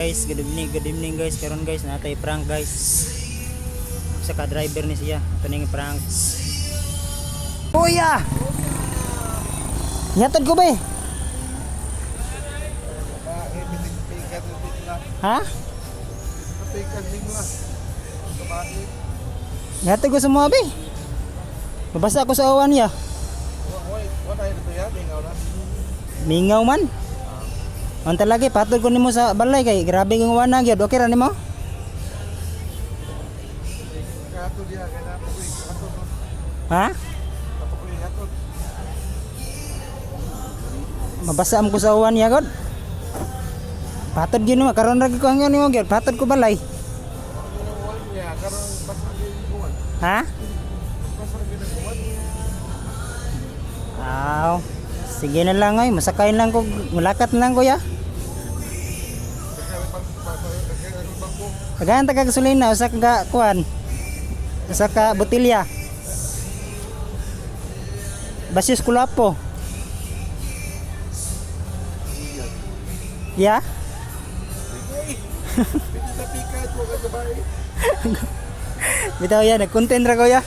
Guys, good evening guys. Karon guys, natay prank guys. Sa ka-driver ni siya. Ito ning prank. Kuya! Yatod ko ba eh? Ha? Yatod ko sa mga be. Mabasa ako sa awan ya. Mingaw man. Anta lagi patol ko nimo sa balay kay grabe ng wana gyud. Okay ra nimo? Ha? Mabasa ko sa uwan ya god. Patod gyud mo karon ra gyud ko hangyo nimo gyud. Patod ko balay. Ha? Aw. Sige na lang ay, masakayin lang ko, mulakat na lang ko ya. Pagahan ta kag gasolina usa ka kuan. Usa ka botilya. Basis kulapo. Ya? Bitaw ya, nag-content ra ko ya.